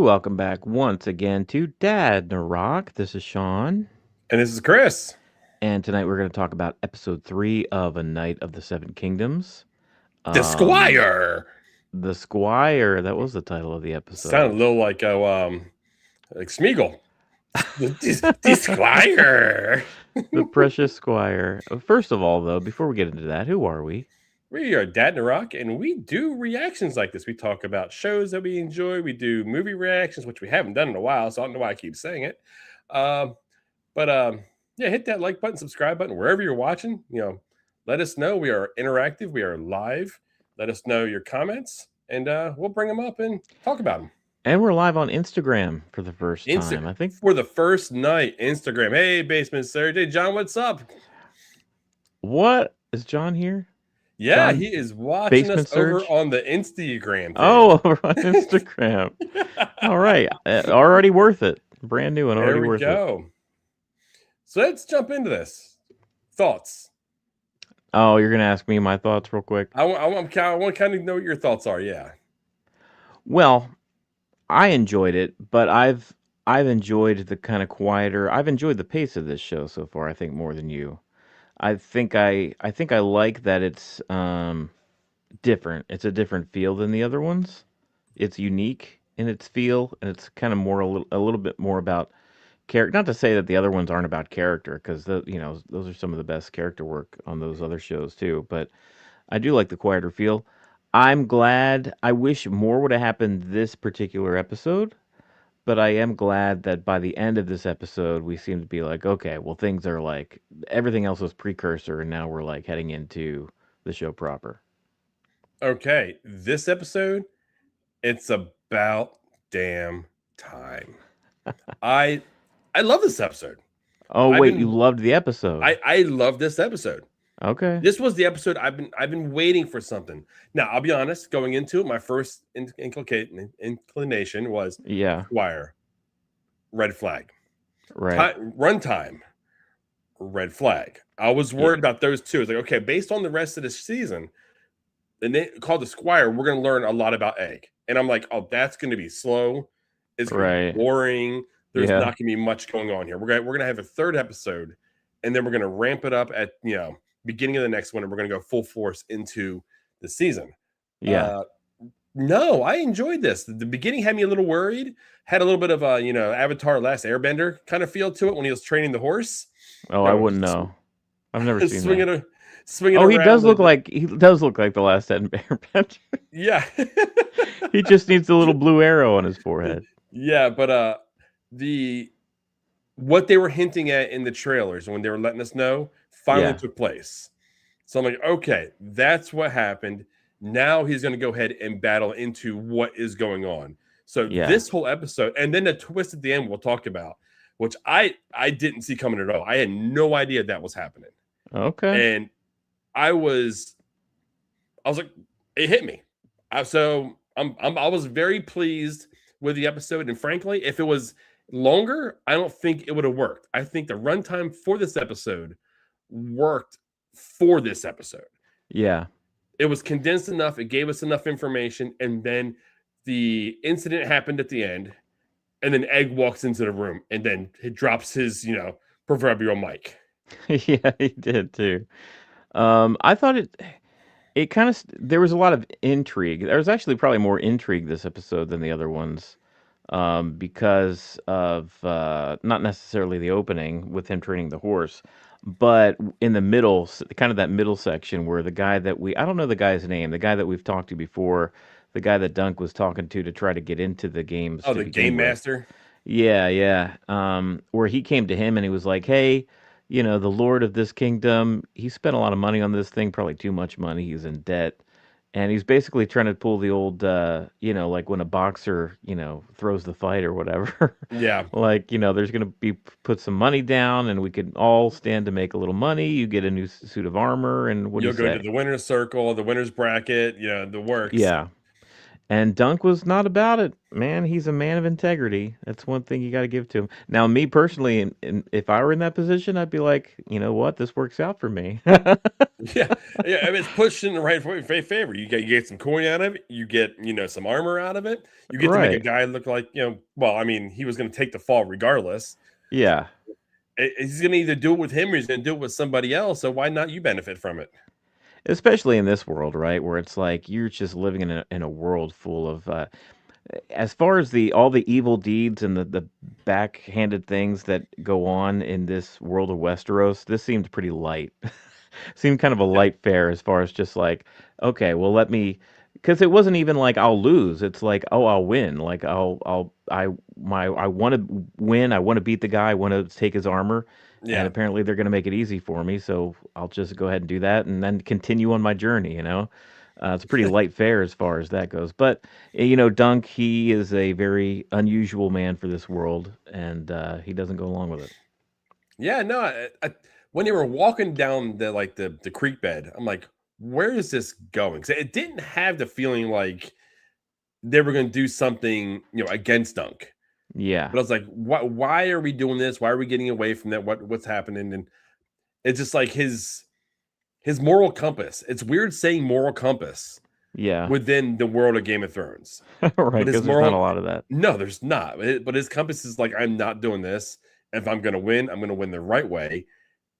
Welcome back once again to Dadnarok. This is Sean, And this is Chris. and tonight we're going to talk about episode 3 of A Night of the Seven Kingdoms. The Um, Squire. the Squire, that was the title of the Sounded a episode. little like Smeagol. The Squire. The Precious Squire. First of all, though, before we get into that, who are we? We are Dadnarok, and we do reactions like this. We talk about shows that we enjoy. We do movie reactions, which we haven't done in a while, so I don't know why I keep saying it. Um, but yeah, hit that like button, subscribe button wherever you're watching. Let us know. We are interactive. We are live. Let us know your comments, and we'll bring them up and talk about them. And we're live on Instagram for the first time. I think. For the first night, Instagram. Hey, Basement Surge. Hey, John, what's up? What? Is John here? Yeah, John he is watching us Basement over Surge? on the Instagram thing. Oh, over on Instagram. All right. Already worth it. Brand new and There already we worth it. go. So let's jump into this. Thoughts. Oh, you're gonna ask me my thoughts real quick. I want to kind of know what your thoughts are. Yeah. Well, I enjoyed it, but I've enjoyed the kind of quieter. I've enjoyed the pace of this show so far. I think more than you. I think I like that it's different. It's a different feel than the other ones. It's unique in its feel, and it's kind of more a little bit more about character. Not to say that the other ones aren't about character, because those are some of the best character work on those other shows too. But I do like the quieter feel. I'm glad. I wish more would have happened this particular episode, but I am glad that by the end of this episode, we seem to be like, okay, well, things are like everything else was precursor, and now we're like heading into the show proper. Okay. This episode, it's about damn time. I I love this episode. Oh, I've wait, you been loved the episode. I love this episode. Okay. This was the episode I've been waiting for something. Now I'll be honest. Going into it, my first inclination was Yeah. Squire, red flag. Right. Runtime, red flag. I was Yeah. worried about those two. It's like, okay, based on the rest of the season, and they called the Squire, we're going to learn a lot about Egg. And I'm like, oh, that's going to be slow. It's going to be Right. boring. There's not Yeah. going to be much going on here. We're gonna have a third episode, and then we're going to ramp it up at beginning of the next one, and we're going to go full force into the season. Yeah. Uh, no, I enjoyed this. The beginning had me a little worried. Had a little bit of a Avatar: Last Airbender kind of feel to it when he was training the horse. Oh, I wouldn't know. I've never seen that. Swinging a swinging Oh, he does around. look like the last Ed Airbender. Yeah. He just needs a little blue arrow on his forehead. Yeah, but the what they were hinting at in the trailers when they were letting us know finally Yeah. took place. So I'm like, okay, that's what happened. Now he's going to go ahead and battle into what is going on. So Yeah. this whole episode, and then the twist at the end we'll talk about, which I didn't see coming at all. I had no idea that was happening, Okay. and I was like, it hit me. I was very pleased with the episode, and frankly, if it was longer, I don't think it would have worked. I think the runtime for this episode worked for this episode. Yeah. It was condensed enough, it gave us enough information, and then the incident happened at the end, and then Egg walks into the room and then he drops his, proverbial mic. Yeah, he did too. I thought it kind of there was a lot of intrigue. There was actually probably more intrigue this episode than the other ones, because of not necessarily the opening with him training the horse, but in the middle, kind of that middle section where the guy that I don't know the guy's name, the guy that we've talked to before, the guy that Dunk was talking to try to get into the games Oh, to the game begin with. master. Yeah, yeah. Where he came to him and he was like, "Hey, the Lord of this kingdom, he spent a lot of money on this thing, probably too much money. He's in debt." And he's basically trying to pull the old, like when a boxer, throws the fight or whatever. Yeah. Like, there's going to be put some money down and we could all stand to make a little money. You get a new suit of armor. And what do you You'll go to say? the winner's circle, the winner's bracket, the works. Yeah. And Dunk was not about it, man. He's a man of integrity. That's one thing you got to give to him. Now, me personally, if I were in that position, I'd be like, you know what, this works out for me. Yeah, yeah. I mean, it's pushed in the right favor. You get some coin out of it. You get some armor out of it. You get to make a Right. guy look like Well, I mean, he was going to take the fall regardless. Yeah. He's going to either do it with him or he's going to do it with somebody else. So why not you benefit from it? Especially in this world, right, where it's like you're just living in a world full of as far as the all the evil deeds and the backhanded things that go on in this world of Westeros, this seemed pretty light. Seemed kind of a Yeah, light fare as far as just like, okay, well let me, because it wasn't even like I'll lose. It's like, oh, I'll win. Like I want to win. I want to beat the guy. I want to take his armor. And yeah. apparently they're going to make it easy for me, so I'll just go ahead and do that, and then continue on my journey. It's a pretty light fare as far as that goes. But Dunk, he is a very unusual man for this world, and he doesn't go along with it. Yeah, no. When they were walking down the creek bed, I'm like, where is this going? 'Cause it didn't have the feeling like they were going to do something against Dunk. Yeah, But I was like, why are we doing this? Why are we getting away from that? What's happening? And it's just like his moral compass. It's weird saying moral compass yeah, within the world of Game of Thrones. right. But his Because there's not a moral lot of that. no, there's not. But his compass is like, I'm not doing this. If I'm gonna win, I'm gonna win the right way.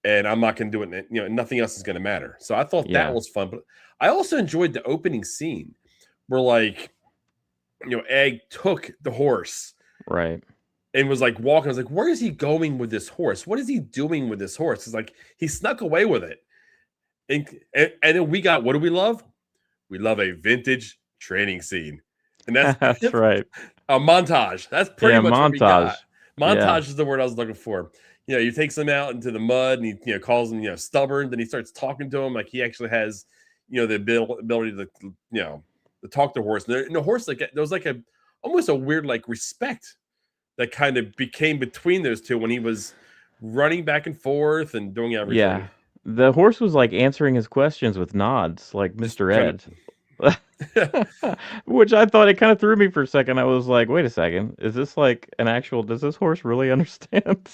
And I'm not gonna do it. Nothing else is gonna matter. So I thought that Yeah, was fun. But I also enjoyed the opening scene where Egg took the horse right. and was like walking. I was like, where is he going with this horse? What is he doing with this horse? It's like he snuck away with it. And then we got, what do we love? We love a vintage training scene. And that's That's right. a montage. That's pretty Yeah, much what we got. montage. Yeah, Montage is the word I was looking for. He takes them out into the mud and he calls them stubborn. Then he starts talking to him like he actually has the ability to to talk to horse. And the horse, like, there was like a almost a weird like respect that kind of became between those two when he was running back and forth and doing yeah. everything. The horse was like answering his questions with nods, like Just Mr. kind of Ed. Which I thought it kind of threw me for a second. I was like, wait a second, is this like an actual? Does this horse really understand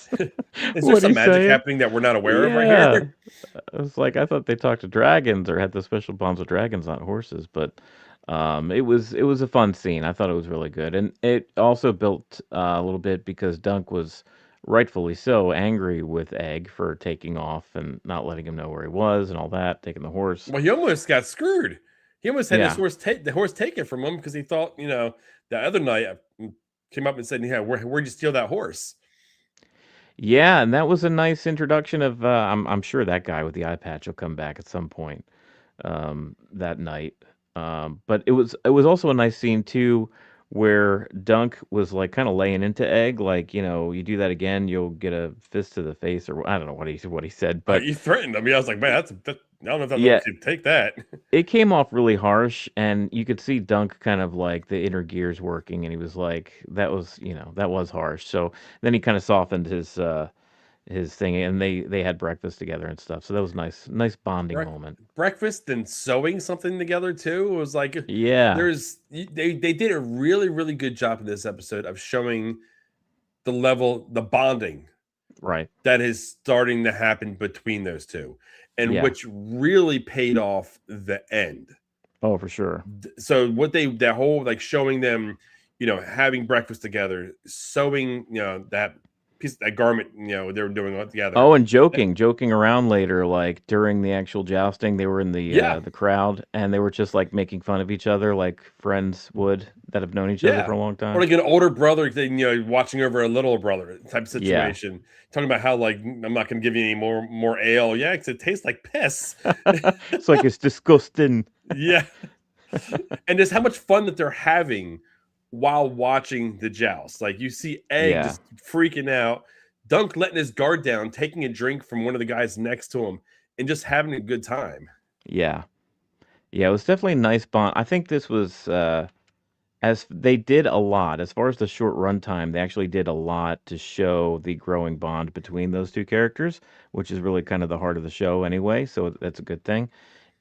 is there what some he's magic saying? happening that we're not aware of right Yeah, here? I was like, I thought they talked to dragons or had the special bonds with dragons, not horses. But it was a fun scene. I thought it was really good, and it also built a little bit because Dunk was rightfully so angry with Egg for taking off and not letting him know where he was and all that, taking the horse. Well, he almost got screwed. He almost had his Yeah, horse take the horse taken from him because he thought, the other night came up and said, "Yeah, where'd you steal that horse?" yeah, and that was a nice introduction of. I'm sure that guy with the eye patch will come back at some point that night. But it was also a nice scene too, where Dunk was like kind of laying into Egg, like you do that again, you'll get a fist to the face, or I don't know what he said, but You threatened him. Yeah, I was like, man, I don't know if that little yeah, kid take that. it came off really harsh, and you could see Dunk kind of like the inner gears working, and he was like, that was harsh. So then he kind of softened his thing, and they had breakfast together and stuff. So that was nice bonding Brec- moment. Breakfast and sewing something together too. It was like Yeah, they did a really really good job in this episode of showing the bonding right. that is starting to happen between those two, and Yeah. which really paid off the end. Oh, for sure. So what that whole like showing them, having breakfast together, sewing, that that garment, they were doing it together. Oh, and joking around later, like during the actual jousting, they were in the Yeah, uh, the crowd, and they were just like making fun of each other, like friends would that have known each other yeah. for a long Or time. like an older brother, thing, watching over a little brother type of Yeah, situation. Talking about how like I'm not going to give you any more ale. Yeah, because it tastes like piss. it's like it's disgusting. Yeah, and just how much fun that they're having while watching the joust. Like you see Egg Yeah, just freaking out, Dunk letting his guard down, taking a drink from one of the guys next to him, and just having a good time. yeah, yeah. It was definitely a nice bond. I think this was as they did a lot as far as the short runtime. They actually did a lot to show the growing bond between those two characters, which is really kind of the heart of the show anyway. So that's a good thing.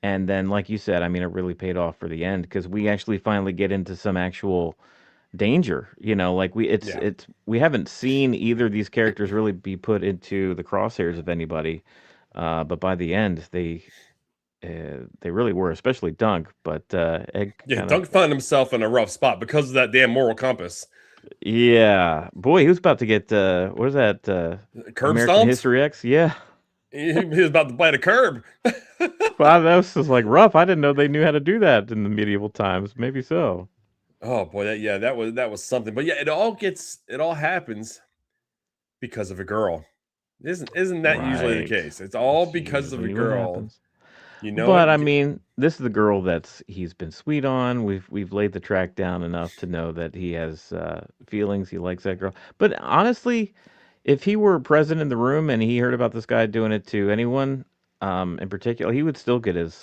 And then, like you said, I mean, it really paid off for the end because we actually finally get into some actual danger. Like Yeah. we haven't seen either of these characters really be put into the crosshairs of anybody, but by the end, they really were, especially Dunk. But Egg Yeah, kind of, Dunk found himself in a rough spot because of that damn moral compass. yeah, boy, he was about to get what is that? Curb American stomped. History X, yeah. He was about to bite a curb. Wow, that was just like rough. I didn't know they knew how to do that in the medieval times. Maybe so. Oh boy, that was something. But yeah, it all happens because of a girl. Isn't that usually the Right. case? It's all That's because of a usually what girl. happens. You know But it. I mean, this is the girl that's he's been sweet on. We've laid the track down enough to know that he has feelings. He likes that girl. But honestly, if he were present in the room and he heard about this guy doing it to anyone, in particular, he would still get his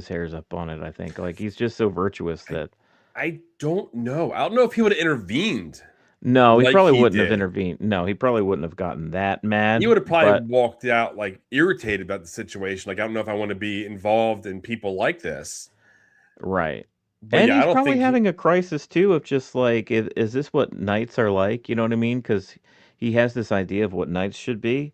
hairs up on it. I think like he's just so virtuous I that I don't know. I don't know if he would have intervened no, he like probably he wouldn't have did. intervened. No, he probably wouldn't have gotten that He mad. would have probably But walked out like irritated about the situation. Like, I don't know if I want to be involved in people like this. right. But And yeah, I he's don't probably think he. having a crisis too of just like, is this what knights are like? You know what I mean? Because he has this idea of what knights should be.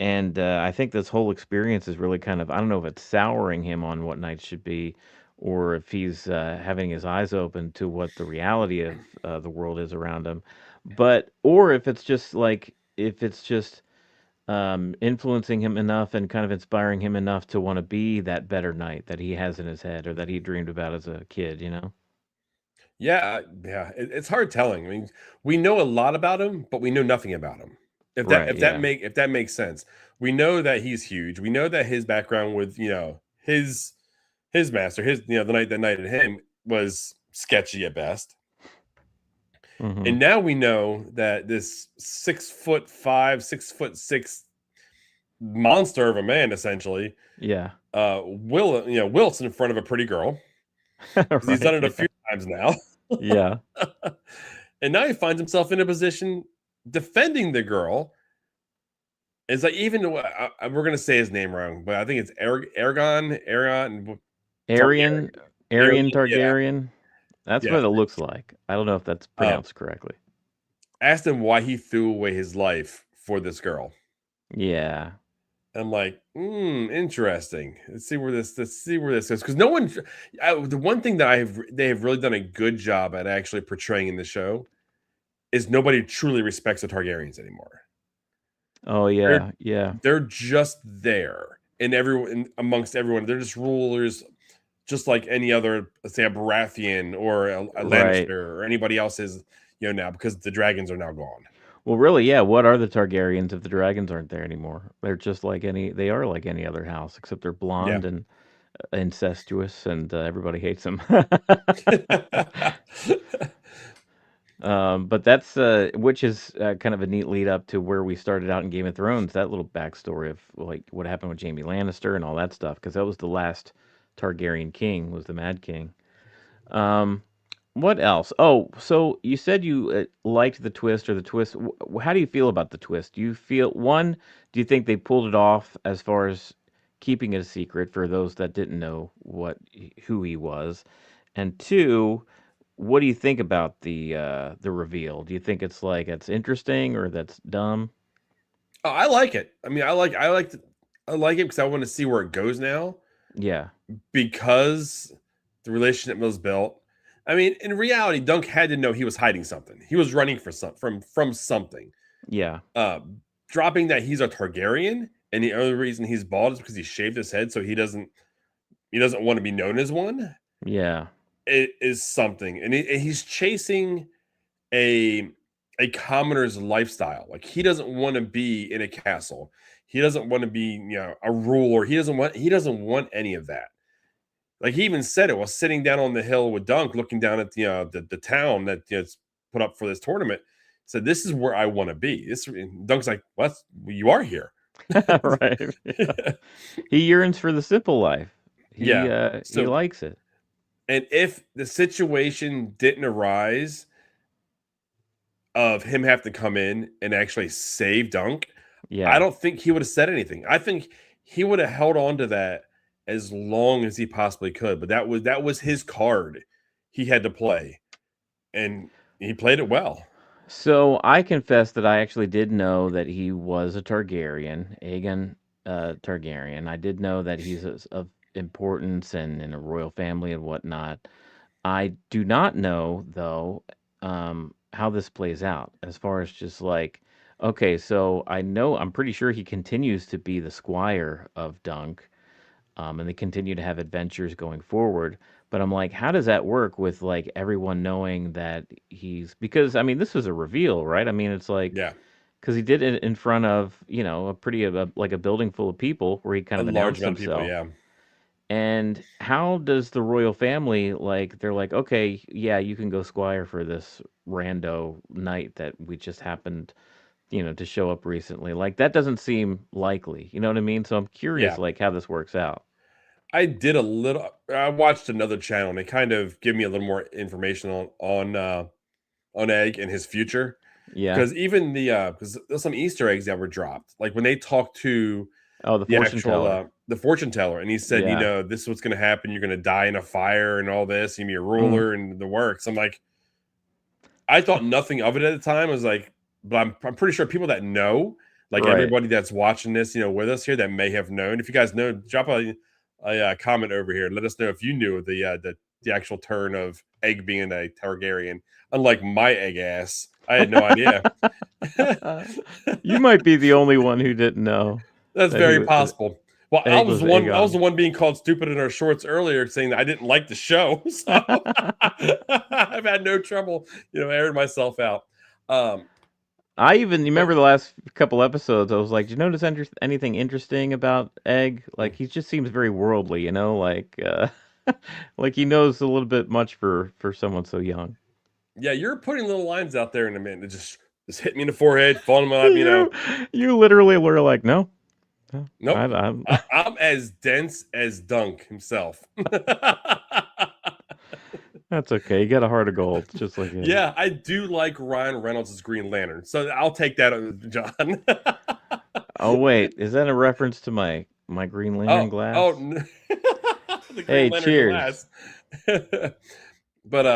And I think this whole experience is really kind of, I don't know if it's souring him on what knights should be or if he's having his eyes open to what the reality of the world is around him. But, or if it's just like, if it's just influencing him enough and kind of inspiring him enough to want to be that better knight that he has in his head or that he dreamed about as a kid? Yeah, yeah. It's hard telling. I mean, we know a lot about him, but we know nothing about him. If that Right, if that yeah. make if that makes sense. We know that he's huge. We know that his background with his master, the knight that knighted him was sketchy at best. Mhm. And now we know that this 6'5", 6'6" monster of a man, essentially, Yeah. wilts in front of a pretty girl because he's done Right, it a yeah. few times now. Yeah. And now he finds himself in a position defending the girl. It's like, even we're gonna say his name wrong, but I think it's Aragon Arian Targaryen. Arian, Arian yeah, Targaryen. That's yeah. what it looks like. I don't know if that's Uh, pronounced correctly. Asked him why he threw away his life for this girl. Yeah. I'm like, interesting. Let's see where this goes. Because no one, the one thing that they have really done a good job at actually portraying in the show is nobody truly respects the Targaryens anymore. Oh, They're yeah. Yeah. they're just there, and everyone amongst everyone. They're just rulers, just like any other, let's say, a Baratheon or a Right. Lannister or anybody else is, now, because the dragons are now gone. Well, really, yeah, what are the Targaryens if the dragons aren't there anymore? They are like any other house, except they're Yeah. blonde and incestuous and everybody hates them. But that's which is kind of a neat lead up to where we started out in Game of Thrones. That little backstory of like what happened with Jaime Lannister and all that stuff, because that was the last Targaryen king, was the Mad King. Um, what else? Oh, so you said you liked the twist or the twist. How do you feel about the twist? Do you feel one? Do you think they pulled it off as far as keeping it a secret for those that didn't know who he was? And two, what do you think about the reveal? Do you think it's like it's interesting or that's dumb? Oh, I like it. I mean, I like it because I want to see where it goes now, Yeah, because the relationship was built. I mean, in reality, Dunk had to know he was hiding something. He was running from something. yeah, Uh, Dropping that he's a Targaryen, and the only reason he's bald is because he shaved his head, so he doesn't want to be known as one. yeah, It is something, and he's chasing a a commoner's lifestyle. Like, he doesn't want to be in a castle. He doesn't want to be, a ruler. He doesn't want any of that. Like, he even said it while sitting down on the hill with Dunk, looking down at the town that is put up for this tournament. Said, "This is where I want to be." Dunk's like, "Well, you are here." right. Yeah. He yearns for the simple life. He Yeah. uh he So, likes it. and if the situation didn't arise of him have to come in and actually save Dunk, I Yeah. don't think he would have said anything. I think he would have held on to that as long as he possibly could. But that was his card he had to play, and he played it well. So I confess that I actually did know that he was a Targaryen, Aegon Targaryen. I did know that he's of importance and in a royal family and whatnot. I do not know though how this plays out as far as just like, okay, so I know I'm pretty sure he continues to be the squire of Dunk, and they continue to have adventures going forward. But I'm like, how does that work with like everyone knowing that he's because I mean this was a reveal, right? I mean it's like Yeah, because he did it in front of a pretty like a building full of people where he kind a of large announced amount of people. himself. Yeah, And how does the royal family like? They're like, okay, yeah, you can go squire for this rando knight that we just happened to show up recently. Like that doesn't seem likely. You know what I mean? So I'm curious, yeah. like how this works out. I did a little. I watched another channel, and they kind of give me a little more information on Egg and his future. Yeah. Because even because there's some Easter eggs that were dropped, like when they talked to Oh, the the fortune actual teller. the fortune teller, and he said, Yeah. this is what's going to happen. You're going to die in a fire, and all this. You're going to be a Mm, ruler, and the works. I'm like, I thought nothing of it at the time. I was like, but I'm pretty sure people that know, like right. everybody that's watching this, with us here that may have known. If you guys know, drop a comment over here. Let us know if you knew the actual turn of Egg being a Targaryen. Unlike my egg ass, I had no idea. You might be the only one who didn't know That's that he very was possible. Well, I egg was was the one. I was Aegon. the one being called stupid in our shorts earlier, saying that I didn't like the show. So I've had no trouble, airing myself out. Um, I even you but remember the last couple episodes. I was like, "Did you notice anything interesting about Egg? Like he just seems very worldly, like like he knows a little bit much for someone so young." yeah, you're putting little lines out there in a minute. It just hit me in the forehead, fall in my lap. you you literally were like, "No, no, Nope. I'm I'm as dense as Dunk himself. that's okay. You got a heart of gold, just like Egg." Yeah, I do like Ryan Reynolds' Green Lantern, so I'll take that, John. Oh wait, is that a reference to my Green Oh, Lantern oh, glass? the Green Hey, Lantern cheers. glass. But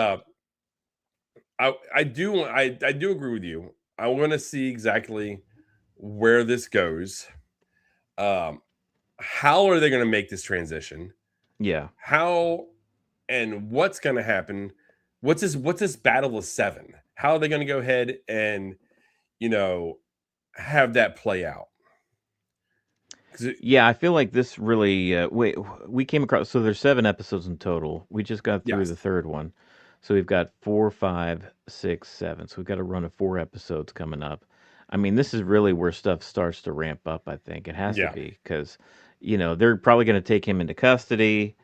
I do agree with you. I want to see exactly where this goes. Um, how are they going to make this transition? Yeah. How and what's going to happen? What's this battle of seven? How are they going to go ahead and you know have that play out? 'Cause Yeah, I feel like this really. Wait, we came across. So there's 7 episodes in total. We just got through the yes, third one, so we've got 4, 5, 6, 7. So we've got a run of 4 episodes coming up. I mean, this is really where stuff starts to ramp up. I think it has to yeah, be because, they're probably going to take him into custody,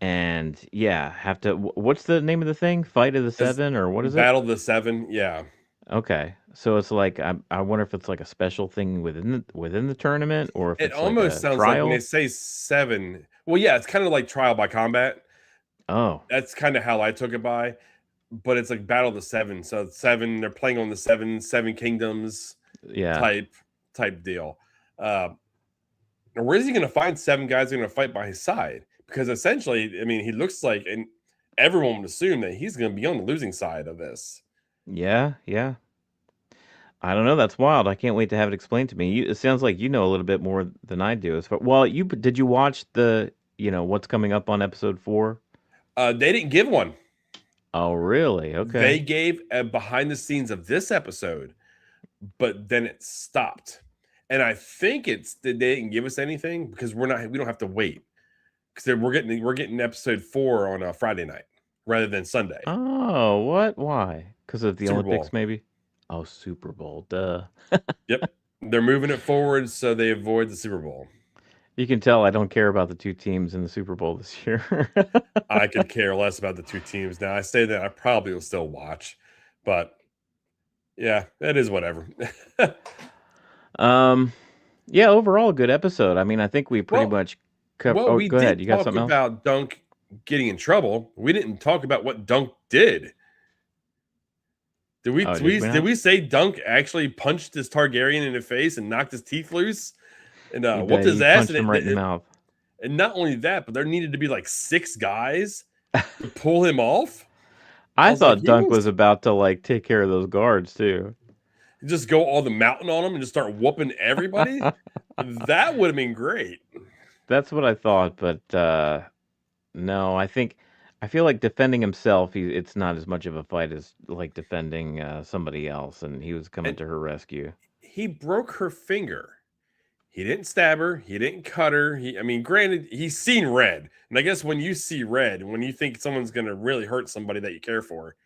and yeah, have to. What's the name of the thing? Fight of the as Seven, or what is it? battle of the seven, yeah. Okay, so it's like I wonder if it's like a special thing within the tournament, or if It it's like almost a sounds like when they trial. say seven. Well, yeah, it's kind of like trial by combat. Oh, That's kind of how I took it by, but it's like battle of the seven. So seven, they're playing on the seven kingdoms yeah. type deal. Uh, now where is he going to find seven guys going to fight by his side? Because essentially, I mean, he looks like, and everyone would assume that he's going to be on the losing side of this. Yeah, yeah. I don't know. That's wild. I can't wait to have it explained to me. It sounds like you know a little bit more than I do. Well, did you watch what's coming up on episode 4? They didn't give one. Oh, really? They Okay. gave a behind the scenes of this episode, but then it stopped. And I think it's that they didn't give us anything because we don't have to wait because we're getting episode 4 on a Friday night rather than Sunday. Oh, what? Why? Because of the Super Olympics, Bowl. maybe? Oh, Super Bowl. Duh. Yep. They're moving it forward so they avoid the Super Bowl. You can tell I don't care about the two teams in the Super Bowl this year. I could care less about the two teams now. I say that I probably will still watch, but yeah, it is whatever. um, yeah, overall, a good episode. I mean, I think we pretty well, much covered. well, Oh, we go ahead. did You got talk something else? about Dunk getting in trouble. We didn't talk about what Dunk did. Did we, Oh, did did we we did not? we say Dunk actually punched this Targaryen in the face and knocked his teeth loose and whooped his He ass? And punched him right in the mouth. And not only that, but there needed to be like 6 guys to pull him off. I I was like, thought he Dunk was was about to like take care of those guards too. just go all the mountain on him and just start whooping everybody. That would have been great. That's what I thought, but no, I feel like defending himself, it's not as much of a fight as like defending somebody else, and he was coming And to her rescue. he broke her finger. He didn't stab her. He didn't cut her. I mean, granted, he's seen red. And I guess when you see red, when you think someone's going to really hurt somebody that you care for,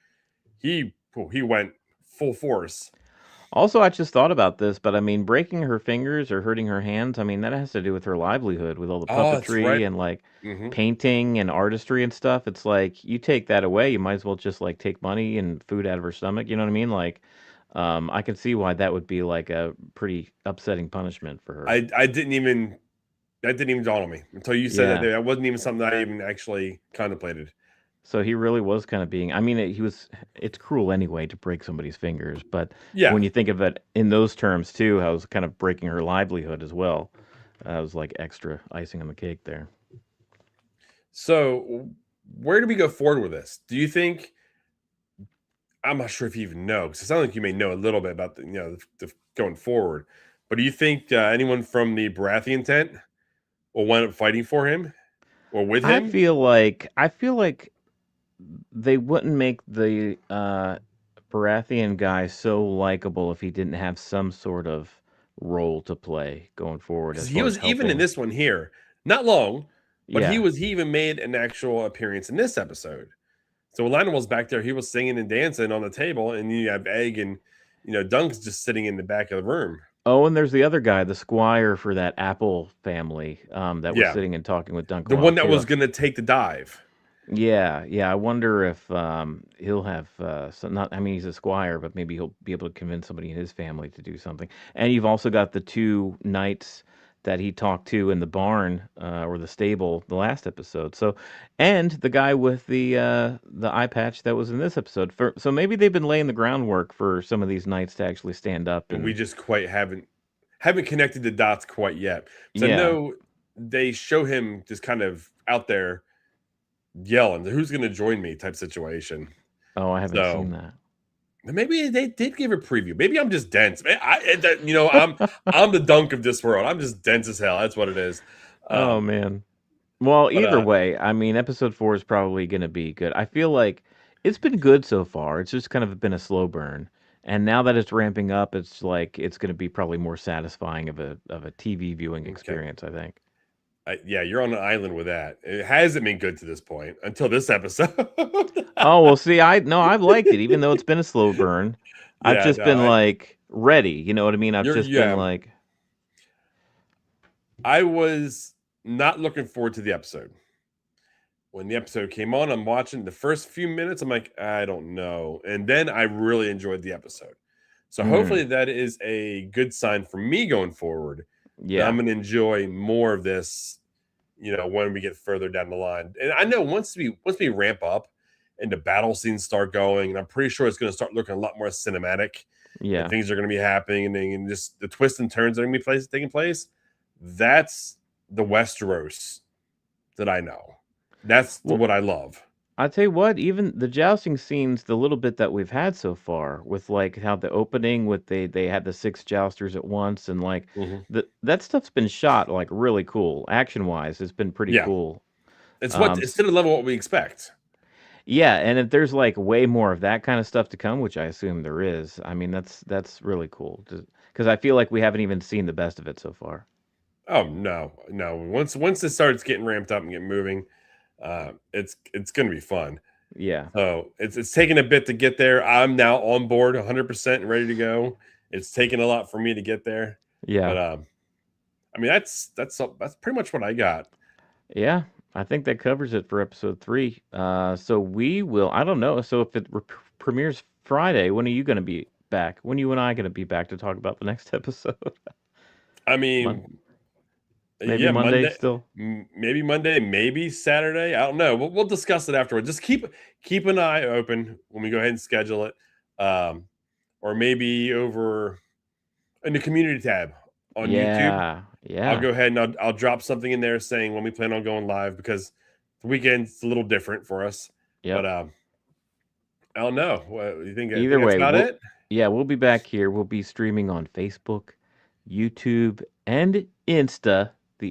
he went full force. Also, I just thought about this, but I mean, breaking her fingers or hurting her hands, I mean, that has to do with her livelihood with all the Oh, that's right. puppetry and like Hmm. painting and artistry and stuff. It's like you take that away, you might as well just like take money and food out of her stomach. You know what I mean? Like, I can see why that would be like a pretty upsetting punishment for her. I didn't even that didn't even dawn on me until you said that. Yeah. That wasn't even something that I even actually contemplated. So he really was kind of being, I mean, it's cruel anyway to break somebody's fingers, but Yeah. when you think of it in those terms too, how it was kind of breaking her livelihood as well. It was like extra icing on the cake there. So where do we go forward with this? Do you think? I'm not sure if you even know because it sounds like you may know a little bit about the going forward. But do you think anyone from the Baratheon tent will wind up fighting for him or with him? I feel like they wouldn't make the Baratheon guy so likable if he didn't have some sort of role to play going forward Because as he far as was even in helping. this one here, not long, but Yeah. he even made an actual appearance in this episode. So when Lionel was back there, he was singing and dancing on the table, and you have Egg and Dunk's just sitting in the back of the room. Oh, and there's the other guy, the squire for that Apple family, that was Yeah, sitting and talking with Dunk a the while one that too. was going to take the dive. Yeah, yeah. I wonder if he'll have some. Not, I mean, he's a squire, but maybe he'll be able to convince somebody in his family to do something. And you've also got the two knights that he talked to in the barn or the stable the last episode. So, and the guy with the eye patch that was in this episode. So maybe they've been laying the groundwork for some of these knights to actually stand up And we and just quite haven't connected the dots quite yet. So I yeah. know they show him just kind of out there yelling, "Who's going to join me?" type situation. Oh, I haven't So seen that. maybe they did give a preview. Maybe I'm just dense. I'm the Dunk of this world. I'm just dense as hell. That's what it is. Oh Um, man. Well, but either way, I mean, episode 4 is probably going to be good. I feel like it's been good so far. It's just kind of been a slow burn. And now that it's ramping up, it's like it's going to be probably more satisfying of a TV viewing okay. experience, I think. Yeah, you're on an island with that. It hasn't been good to this point until this episode. Oh, well, see, I've liked it even though it's been a slow burn. I've Yeah, just no, been like ready, you know what I mean? I've you're just been yeah. like, I was not looking forward to the episode. When the episode came on, I'm watching the first few minutes. I'm like, I don't know. And then I really enjoyed the episode. So hopefully mm, that is a good sign for me going forward that I'm yeah. going to enjoy more of this, when we get further down the line. And I know once we ramp up and the battle scenes start going, and I'm pretty sure it's going to start looking a lot more cinematic and Yeah. things are going to be happening and just the twists and turns that are going to be taking place. That's the Westeros that I know. That's Well, what I love. I tell you what, even the jousting scenes, the little bit that we've had so far, with like how the opening with they had the six jousters at once, and like Mhm. that stuff's been shot like really cool, action wise. It's been pretty Yeah, cool. it's to the level what we expect. Yeah, and if there's like way more of that kind of stuff to come, which I assume there is, I mean that's really cool. Because I feel like we haven't even seen the best of it so far. Oh no, no. Once it starts getting ramped up and getting moving, it's going to be fun. Yeah, So it's taking a bit to get there. I'm now on board 100% and ready to go. It's taken a lot for me to get there, yeah, but I mean that's pretty much what I got. yeah. I think that covers it for episode 3. So we will. I don't know. So if it premieres Friday, when are you going to be back? When you and I going to be back to talk about the next episode? I Mon- mean, Maybe yeah, Monday Monday, still. maybe Monday, maybe Saturday. I don't know. We'll discuss it afterward. Just keep an eye open when we go ahead and schedule it, or maybe over in the community tab on YouTube. Yeah, I'll Yeah. go ahead and I'll drop something in there saying when we plan on going live because the weekend's a little different for us. But Yep. I don't know. What you think? I Either think that's way, about we'll it. yeah, we'll be back here. We'll be streaming on Facebook, YouTube, and the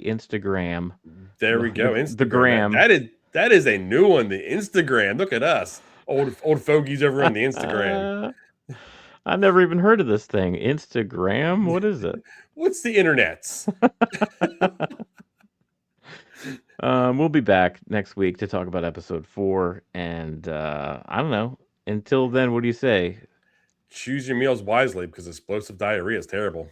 Instagram, There we go. the Instagram. That gram. that is that is a new one. The Instagram. Look at us, old fogies over on the Instagram. I never even heard of this thing. Instagram? What is it? What's the internets? We'll be back next week to talk about episode 4, and I don't know. Until then, what do you say? Choose your meals wisely because explosive diarrhea is terrible.